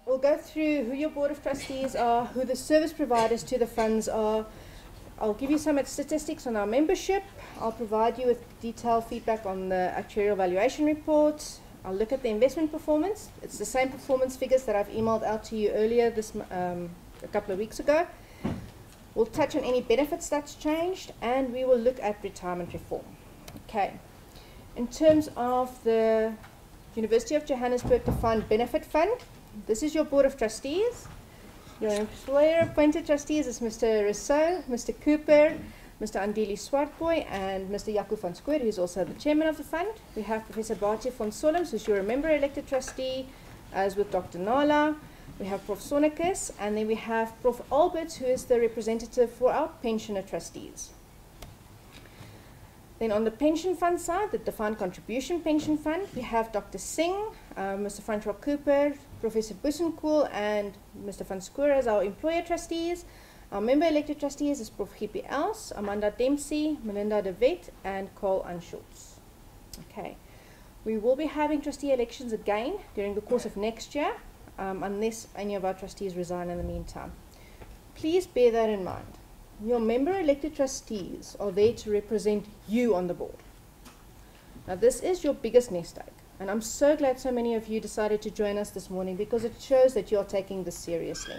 We'll go through who your board of trustees are, who the service providers to the funds are. I'll give you some statistics on our membership. I'll provide you with detailed feedback on the actuarial valuation reports. I'll look at the investment performance. It's the same performance figures that I've emailed out to you earlier a couple of weeks ago. We'll touch on any benefits that's changed, and we will look at retirement reform. Okay. In terms of the University of Johannesburg Defined Benefit Fund, this is your board of trustees. Your employer-appointed trustees is Mr. Rousseau, Mr. Cooper, Mr. Andili Swartboy, and Mr. Jaco van Square, who's also the chairman of the fund. We have Professor Bartje von Solms, who's your member-elected trustee, as with Dr. Nala. We have Prof. Sonicus, and then we have Prof. Alberts, who is the representative for our pensioner trustees. Then on the pension fund side, the Defined Contribution Pension Fund, we have Dr. Singh, Mr. Francois Cooper, Professor Bussenkool, and Mr. van Square as our employer trustees. Our member-elected trustees is Prof. Hippie Els, Amanda Dempsey, Melinda de Wet, and Carl Anschutz. Okay. We will be having trustee elections again during the course of next year, unless any of our trustees resign in the meantime. Please bear that in mind. Your member-elected trustees are there to represent you on the board. Now, this is your biggest nest egg, and I'm so glad so many of you decided to join us this morning because it shows that you're taking this seriously.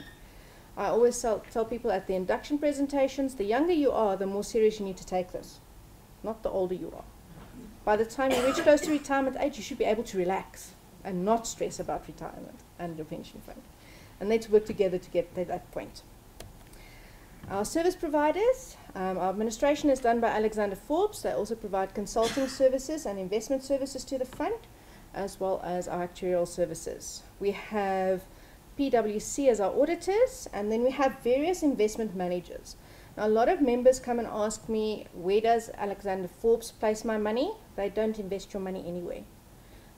I always tell people at the induction presentations, the younger you are, the more serious you need to take this, not the older you are. By the time you reach close to retirement age, you should be able to relax and not stress about retirement and your pension fund. And let's work together to get to that point. Our service providers, our administration is done by Alexander Forbes. They also provide consulting services and investment services to the fund, as well as our actuarial services. We have PwC as our auditors, and then we have various investment managers. Now, a lot of members come and ask me, where does Alexander Forbes place my money? They don't invest your money anywhere.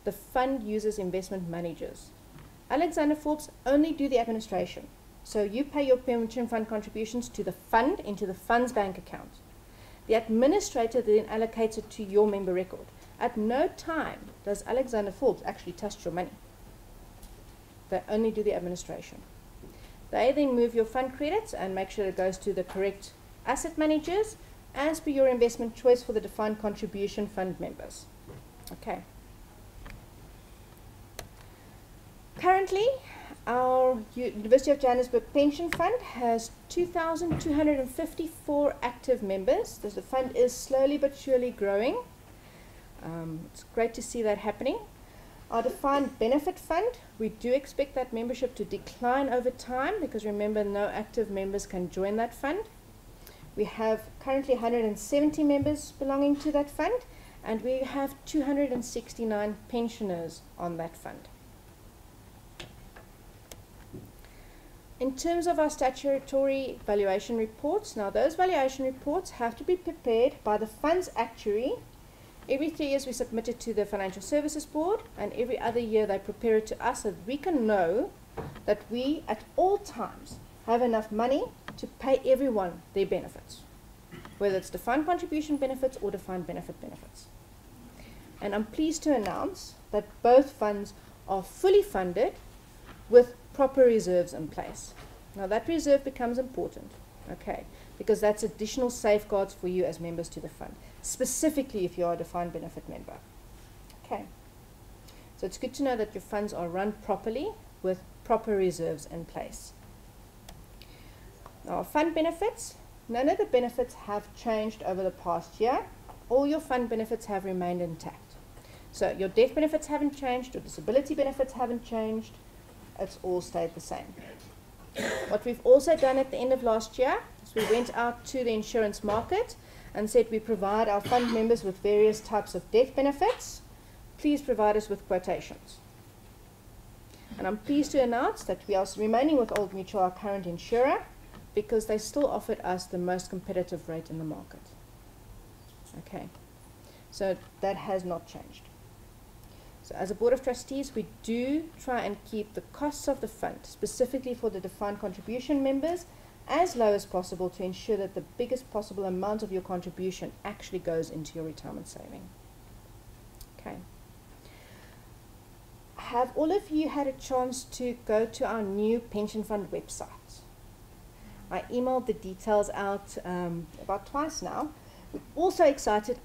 The fund uses investment managers. Alexander Forbes only do the administration. So you pay your pension fund contributions to the fund into the fund's bank account. The administrator then allocates it to your member record. At no time does Alexander Forbes actually touch your money. They only do the administration. They then move your fund credits and make sure it goes to the correct asset managers as per your investment choice for the defined contribution fund members. Okay. Currently, our University of Johannesburg Pension Fund has 2,254 active members. The fund is slowly but surely growing. It's great to see that happening. Our Defined Benefit Fund, we do expect that membership to decline over time because remember, no active members can join that fund. We have currently 170 members belonging to that fund, and we have 269 pensioners on that fund. In terms of our statutory valuation reports, now those valuation reports have to be prepared by the fund's actuary. Every 3 years we submit it to the Financial Services Board, and every other year they prepare it to us so that we can know that we at all times have enough money to pay everyone their benefits, whether it's defined contribution benefits or defined benefit benefits. And I'm pleased to announce that both funds are fully funded with proper reserves in place. Now that reserve becomes important, okay, because that's additional safeguards for you as members to the fund, specifically if you are a defined benefit member. Okay, so it's good to know that your funds are run properly with proper reserves in place. Now, fund benefits, none of the benefits have changed over the past year. All your fund benefits have remained intact. So your death benefits haven't changed, your disability benefits haven't changed. It's all stayed the same. What we've also done at the end of last year is we went out to the insurance market and said we provide our fund members with various types of death benefits. Please provide us with quotations. And I'm pleased to announce that we are remaining with Old Mutual, our current insurer, because they still offered us the most competitive rate in the market. Okay, so that has not changed. So as a board of trustees, we do try and keep the costs of the fund, specifically for the defined contribution members, as low as possible to ensure that the biggest possible amount of your contribution actually goes into your retirement saving. Okay. have all of you had a chance to go to our new pension fund website? I emailed the details out about twice now. We're also excited.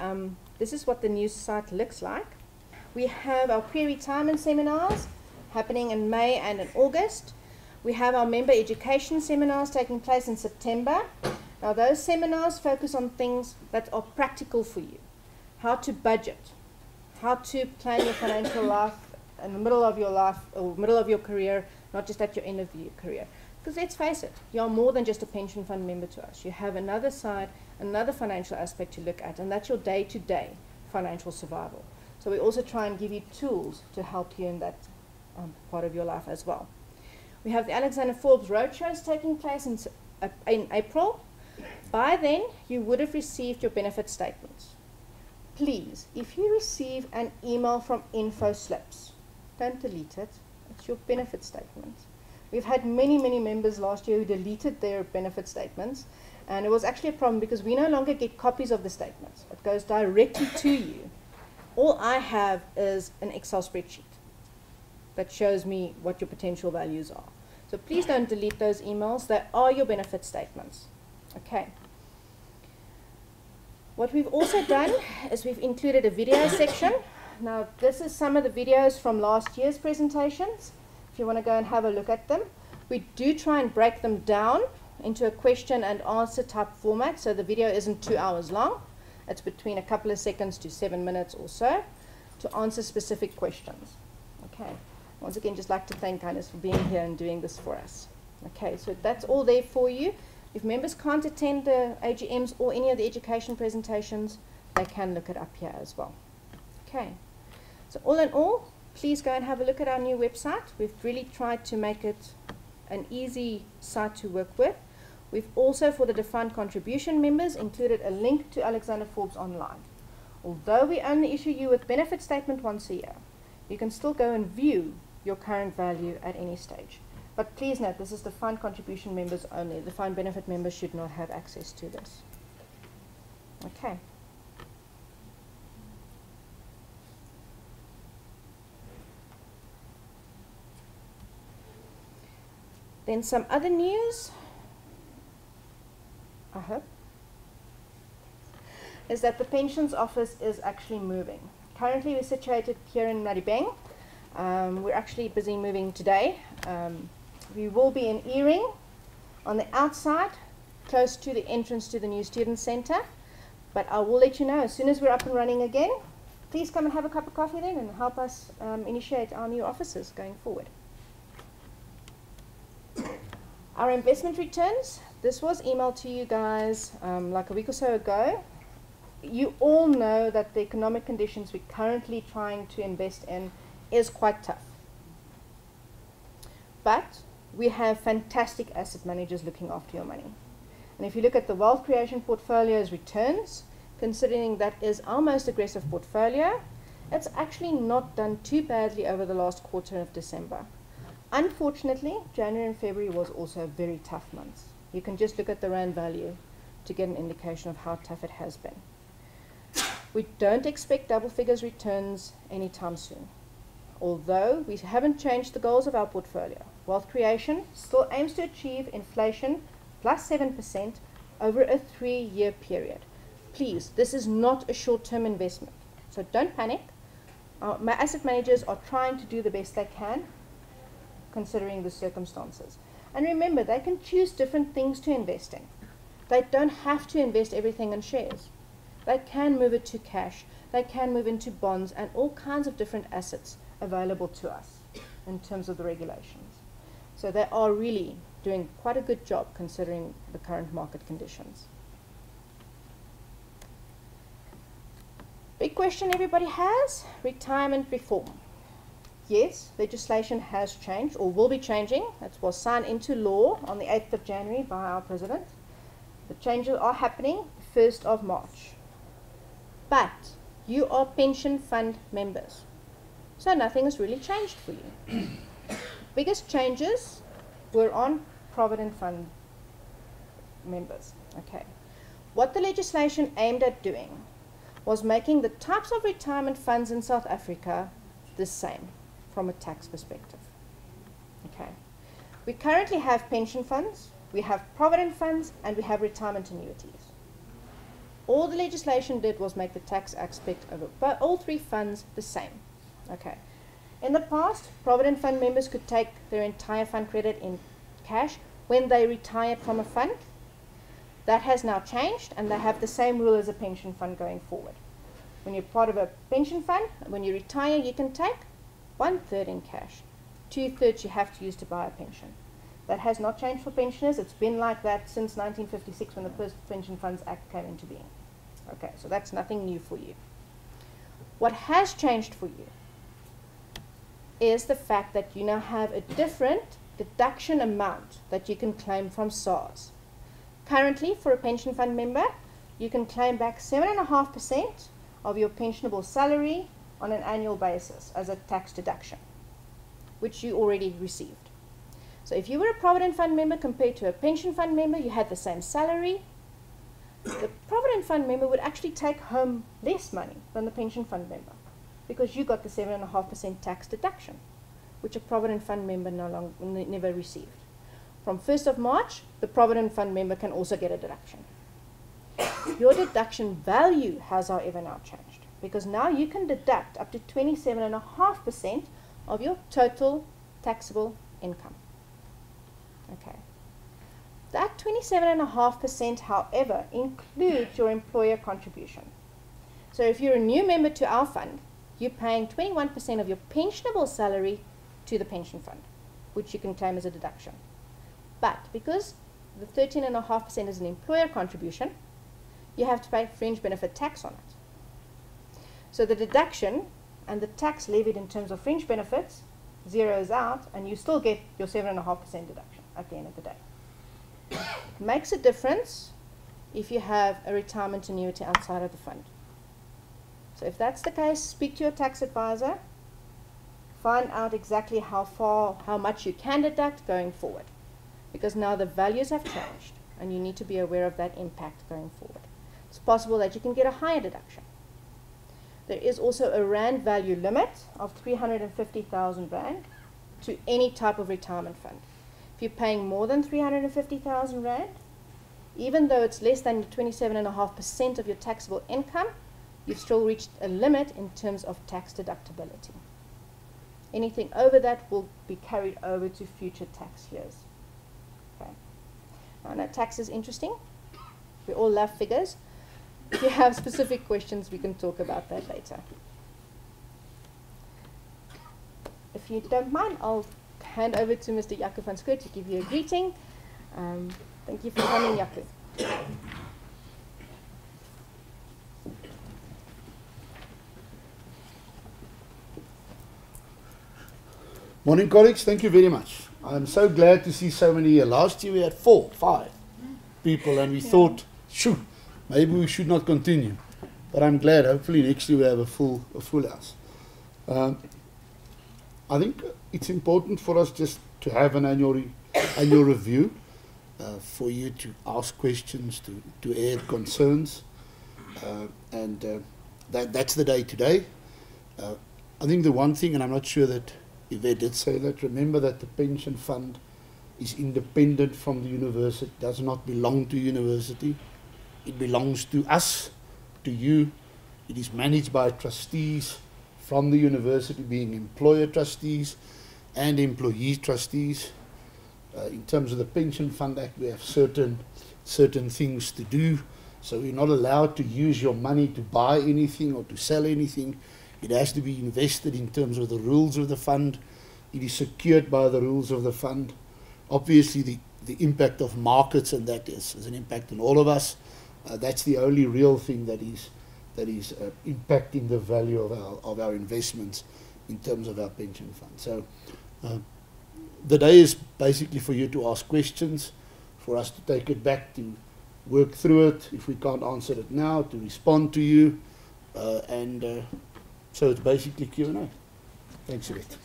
This is what the new site looks like. We have our pre-retirement seminars happening in May and in August. We have our member education seminars taking place in September. Now those seminars focus on things that are practical for you. How to budget, how to plan your financial life in the middle of your life or middle of your career, not just at your end of your career. Because let's face it, you're more than just a pension fund member to us. You have another side, another financial aspect to look at, and that's your day-to-day financial survival. So we also try and give you tools to help you in that part of your life as well. We have the Alexander Forbes Roadshows taking place in April. By then, you would have received your benefit statements. Please, if you receive an email from info slips, don't delete it. It's your benefit statement. We've had many members last year who deleted their benefit statements, and it was actually a problem because we no longer get copies of the statements. It goes directly to you. All I have is an Excel spreadsheet that shows me what your potential values are. So please don't delete those emails. They are your benefit statements. Okay. What we've also done is we've included a video section. Now this is some of the videos from last year's presentations. If you want to go and have a look at them. We do try and break them down into a question and answer type format, so the video isn't 2 hours long. It's between a couple of seconds to 7 minutes or so to answer specific questions. Okay. Once again, just like to thank Hannes for being here and doing this for us. Okay, so that's all there for you. If members can't attend the AGMs or any of the education presentations, they can look it up here as well. Okay, so all in all, please go and have a look at our new website. We've really tried to make it an easy site to work with. We've also, for the defined contribution members, included a link to Alexander Forbes online. Although we only issue you with benefit statement once a year, you can still go and view your current value at any stage. But please note, this is defined contribution members only. The defined benefit members should not have access to this. Okay. Then some other news, I hope, is that the pensions office is actually moving. Currently we're situated here in Maribeng. We're actually busy moving today. We will be in Earring on the outside, close to the entrance to the new student center. But I will let you know as soon as we're up and running again. Please come and have a cup of coffee then and help us initiate our new offices going forward. Our investment returns, this was emailed to you guys like a week or so ago. You all know that the economic conditions we're currently trying to invest in is quite tough. But we have fantastic asset managers looking after your money. And if you look at the wealth creation portfolio's returns, considering that is our most aggressive portfolio, it's actually not done too badly over the last quarter of December. Unfortunately, January and February was also very tough months. You can just look at the rand value to get an indication of how tough it has been. We don't expect double figures returns anytime soon. Although we haven't changed the goals of our portfolio, wealth creation still aims to achieve inflation plus 7% over a 3-year period. Please, this is not a short-term investment, so don't panic. My asset managers are trying to do the best they can, considering the circumstances. And remember, they can choose different things to invest in. They don't have to invest everything in shares. They can move it to cash, they can move into bonds and all kinds of different assets available to us in terms of the regulations. So they are really doing quite a good job considering the current market conditions. Big question everybody has, retirement reform. Yes, legislation has changed or will be changing. It was signed into law on the 8th of January by our President. The changes are happening 1st of March. But you are pension fund members, so nothing has really changed for you. Biggest changes were on Provident Fund members. Okay. What the legislation aimed at doing was making the types of retirement funds in South Africa the same, from a tax perspective. Okay. We currently have pension funds, we have provident funds, and we have retirement annuities. All the legislation did was make the tax aspect of it, but all three funds the same. Okay. In the past, provident fund members could take their entire fund credit in cash when they retired from a fund. That has now changed, and they have the same rule as a pension fund going forward. When you're part of a pension fund, when you retire, you can take 1/3 in cash. 2/3 you have to use to buy a pension. That has not changed for pensioners. It's been like that since 1956 when the First Pension Funds Act came into being. Okay, so that's nothing new for you. What has changed for you is the fact that you now have a different deduction amount that you can claim from SARS. Currently, for a pension fund member, you can claim back 7.5% of your pensionable salary on an annual basis as a tax deduction, which you already received. So if you were a provident fund member compared to a pension fund member, you had the same salary. The provident fund member would actually take home less money than the pension fund member because you got the 7.5% tax deduction, which a provident fund member never received. From 1st of March, the provident fund member can also get a deduction. Your deduction value has, however, now changed because now you can deduct up to 27.5% of your total taxable income. Okay. That 27.5%, however, includes your employer contribution. So if you're a new member to our fund, you're paying 21% of your pensionable salary to the pension fund, which you can claim as a deduction. But because the 13.5% is an employer contribution, you have to pay fringe benefit tax on it. So the deduction and the tax levied in terms of fringe benefits zeroes out, and you still get your 7.5% deduction at the end of the day. It makes a difference if you have a retirement annuity outside of the fund. So if that's the case, speak to your tax advisor, find out exactly how much you can deduct going forward, because now the values have changed and you need to be aware of that impact going forward. It's possible that you can get a higher deduction. There is also a rand value limit of 350,000 rand to any type of retirement fund. If you're paying more than 350,000 rand, even though it's less than 27.5% of your taxable income, you've still reached a limit in terms of tax deductibility. Anything over that will be carried over to future tax years. Okay. Now, tax is interesting. We all love figures. If you have specific questions, we can talk about that later. If you don't mind, I'll hand over to Mr. Jaco van Schoot to give you a greeting. Thank you for coming, Jaco. Morning, colleagues. Thank you very much. I'm so glad to see so many here. Last year we had 4, 5 people, and we thought, shoo, maybe we should not continue. But I'm glad. Hopefully next year we have a full house. I think it's important for us just to have an annual review, for you to ask questions, to air concerns, and that's the day today. I think the one thing, and I'm not sure that Yvette did say that, remember that the pension fund is independent from the university, does not belong to university. It belongs to us, to you. It is managed by trustees from the university, being employer trustees and employee trustees. In terms of the Pension Fund Act, we have certain things to do. So you're not allowed to use your money to buy anything or to sell anything. It has to be invested in terms of the rules of the fund. It is secured by the rules of the fund. Obviously, the impact of markets and that is an impact on all of us. That's the only real thing that is impacting the value of our investments in terms of our pension fund. So the day is basically for you to ask questions, for us to take it back, to work through it. If we can't answer it now, to respond to you, so it's basically Q&A. Thanks, Yvette.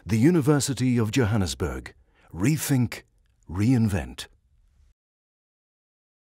The University of Johannesburg. Rethink, reinvent.